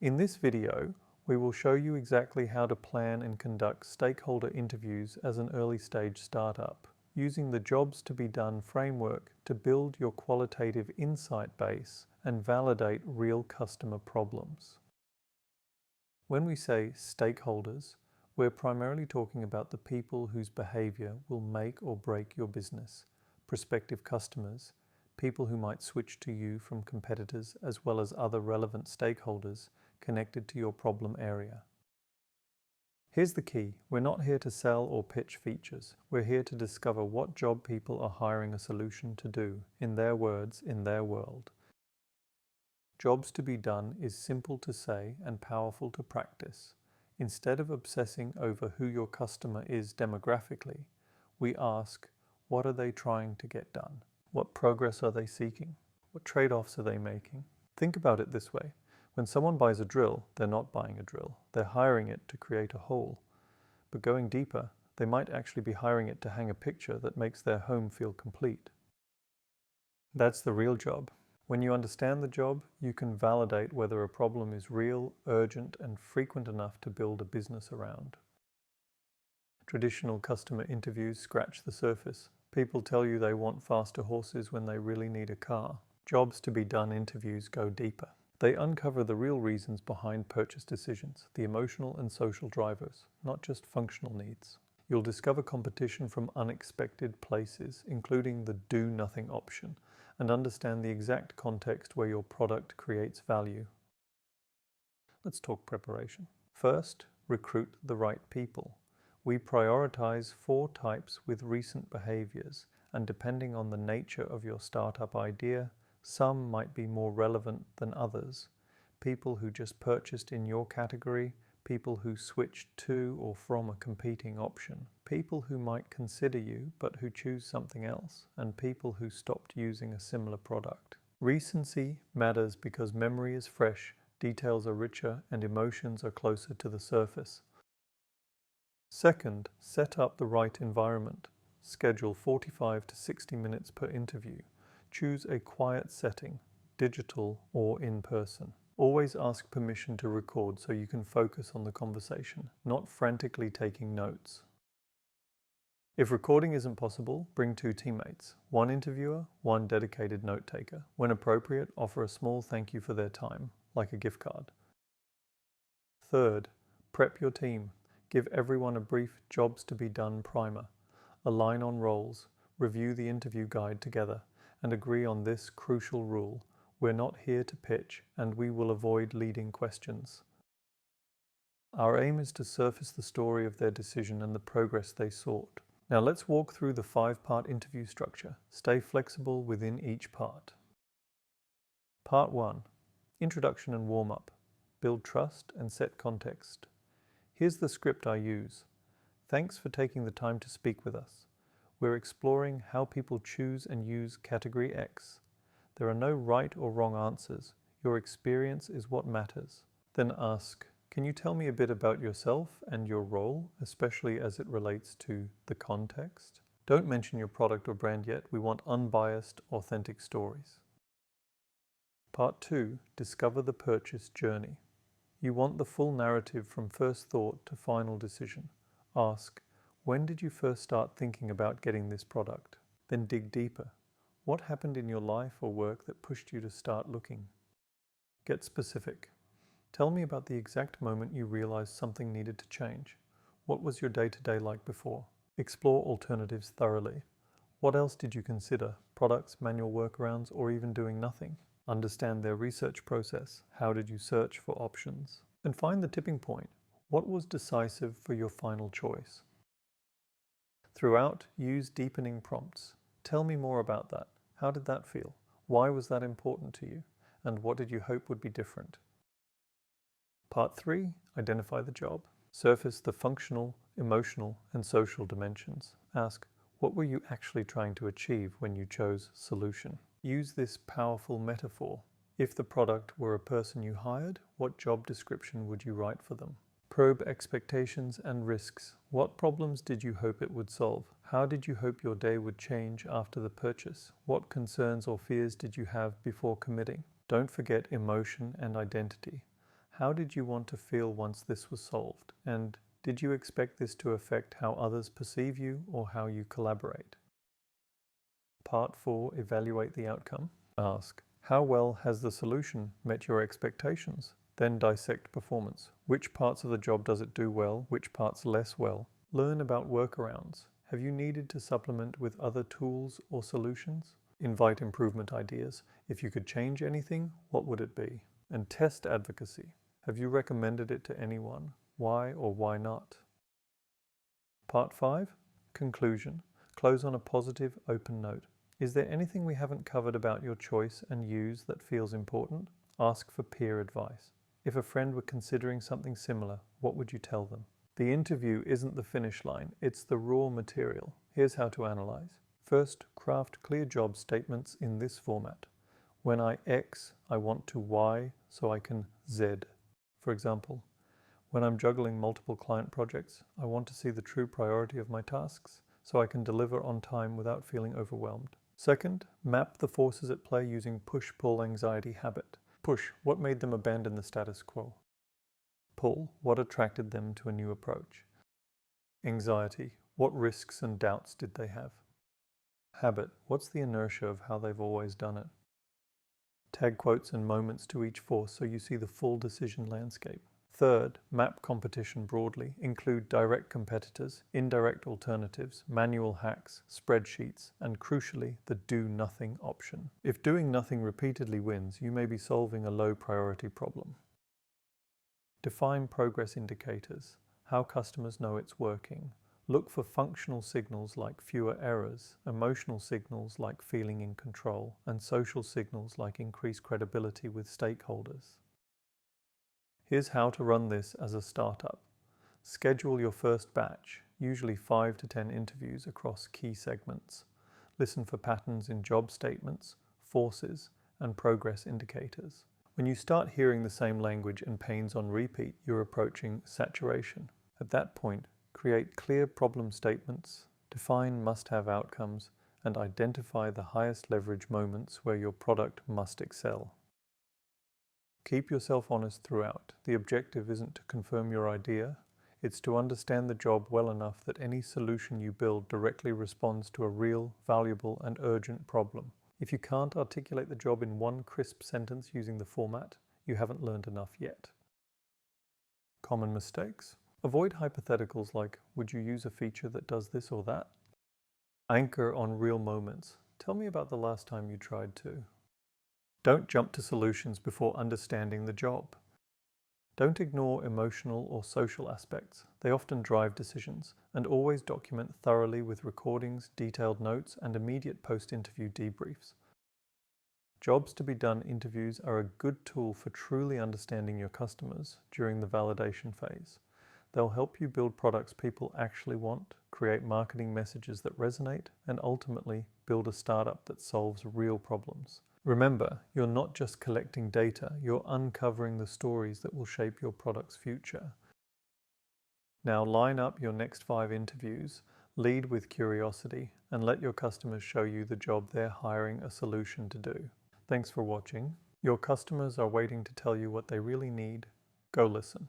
In this video, we will show you exactly how to plan and conduct stakeholder interviews as an early-stage startup, using the Jobs to be Done framework to build your qualitative insight base and validate real customer problems. When we say stakeholders, we're primarily talking about the people whose behavior will make or break your business, prospective customers, people who might switch to you from competitors, as well as other relevant stakeholders connected to your problem area. Here's the key. We're not here to sell or pitch features. We're here to discover what job people are hiring a solution to do, in their words, in their world. Jobs to be done is simple to say and powerful to practice. Instead of obsessing over who your customer is demographically, we ask, what are they trying to get done? What progress are they seeking? What trade-offs are they making? Think about it this way. When someone buys a drill, they're not buying a drill. They're hiring it to create a hole. But going deeper, they might actually be hiring it to hang a picture that makes their home feel complete. That's the real job. When you understand the job, you can validate whether a problem is real, urgent, and frequent enough to build a business around. Traditional customer interviews scratch the surface. People tell you they want faster horses when they really need a car. Jobs to be done interviews go deeper. They uncover the real reasons behind purchase decisions, the emotional and social drivers, not just functional needs. You'll discover competition from unexpected places, including the do-nothing option, and understand the exact context where your product creates value. Let's talk preparation. First, recruit the right people. We prioritize 4 types with recent behaviors, and depending on the nature of your startup idea, some might be more relevant than others. People who just purchased in your category, people who switched to or from a competing option, people who might consider you but who choose something else, and people who stopped using a similar product. Recency matters because memory is fresh, details are richer, and emotions are closer to the surface. Second, set up the right environment. Schedule 45 to 60 minutes per interview. Choose a quiet setting, digital or in person. Always ask permission to record so you can focus on the conversation, not frantically taking notes. If recording isn't possible, bring 2 teammates, 1 interviewer, 1 dedicated note taker. When appropriate, offer a small thank you for their time, like a gift card. Third, prep your team. Give everyone a brief jobs to be done primer. Align on roles, review the interview guide together, and agree on this crucial rule. We're not here to pitch, and we will avoid leading questions. Our aim is to surface the story of their decision and the progress they sought. Now let's walk through the 5-part interview structure. Stay flexible within each part. Part 1. Introduction and warm-up. Build trust and set context. Here's the script I use. Thanks for taking the time to speak with us. We're exploring how people choose and use category X. There are no right or wrong answers. Your experience is what matters. Then ask, can you tell me a bit about yourself and your role, especially as it relates to the context? Don't mention your product or brand yet. We want unbiased, authentic stories. Part 2. Discover the purchase journey. You want the full narrative from first thought to final decision. Ask, when did you first start thinking about getting this product? Then dig deeper. What happened in your life or work that pushed you to start looking? Get specific. Tell me about the exact moment you realized something needed to change. What was your day-to-day like before? Explore alternatives thoroughly. What else did you consider? Products, manual workarounds, or even doing nothing? Understand their research process. How did you search for options? And find the tipping point. What was decisive for your final choice? Throughout, use deepening prompts. Tell me more about that. How did that feel? Why was that important to you? And what did you hope would be different? Part 3. Identify the job. Surface the functional, emotional, and social dimensions. Ask, what were you actually trying to achieve when you chose solution? Use this powerful metaphor. If the product were a person you hired, what job description would you write for them? Probe expectations and risks. What problems did you hope it would solve? How did you hope your day would change after the purchase? What concerns or fears did you have before committing? Don't forget emotion and identity. How did you want to feel once this was solved? And did you expect this to affect how others perceive you or how you collaborate? Part 4, evaluate the outcome. Ask, how well has the solution met your expectations? Then dissect performance. Which parts of the job does it do well, which parts less well? Learn about workarounds. Have you needed to supplement with other tools or solutions? Invite improvement ideas. If you could change anything, what would it be? And test advocacy. Have you recommended it to anyone? Why or why not? Part 5, conclusion. Close on a positive, open note. Is there anything we haven't covered about your choice and use that feels important? Ask for peer advice. If a friend were considering something similar, what would you tell them? The interview isn't the finish line, it's the raw material. Here's how to analyze. First, craft clear job statements in this format. When I X, I want to Y so I can Z. For example, when I'm juggling multiple client projects, I want to see the true priority of my tasks so I can deliver on time without feeling overwhelmed. Second, map the forces at play using push-pull anxiety habit. Push, what made them abandon the status quo? Pull, what attracted them to a new approach? Anxiety, what risks and doubts did they have? Habit, what's the inertia of how they've always done it? Tag quotes and moments to each force so you see the full decision landscape. Third, map competition broadly. Include direct competitors, indirect alternatives, manual hacks, spreadsheets, and crucially, the do nothing option. If doing nothing repeatedly wins, you may be solving a low priority problem. Define progress indicators. How customers know it's working. Look for functional signals like fewer errors, emotional signals like feeling in control, and social signals like increased credibility with stakeholders. Here's how to run this as a startup. Schedule your first batch, usually 5 to 10 interviews across key segments. Listen for patterns in job statements, forces, and progress indicators. When you start hearing the same language and pains on repeat, you're approaching saturation. At that point, create clear problem statements, define must-have outcomes, and identify the highest leverage moments where your product must excel. Keep yourself honest throughout. The objective isn't to confirm your idea, it's to understand the job well enough that any solution you build directly responds to a real, valuable, and urgent problem. If you can't articulate the job in one crisp sentence using the format, you haven't learned enough yet. Common mistakes. Avoid hypotheticals like, would you use a feature that does this or that? Anchor on real moments. Tell me about the last time you tried to. Don't jump to solutions before understanding the job. Don't ignore emotional or social aspects. They often drive decisions, and always document thoroughly with recordings, detailed notes, and immediate post-interview debriefs. Jobs to be done interviews are a good tool for truly understanding your customers during the validation phase. They'll help you build products people actually want, create marketing messages that resonate, and ultimately build a startup that solves real problems. Remember, you're not just collecting data, you're uncovering the stories that will shape your product's future. Now line up your next 5 interviews, lead with curiosity, and let your customers show you the job they're hiring a solution to do. Thanks for watching. Your customers are waiting to tell you what they really need. Go listen.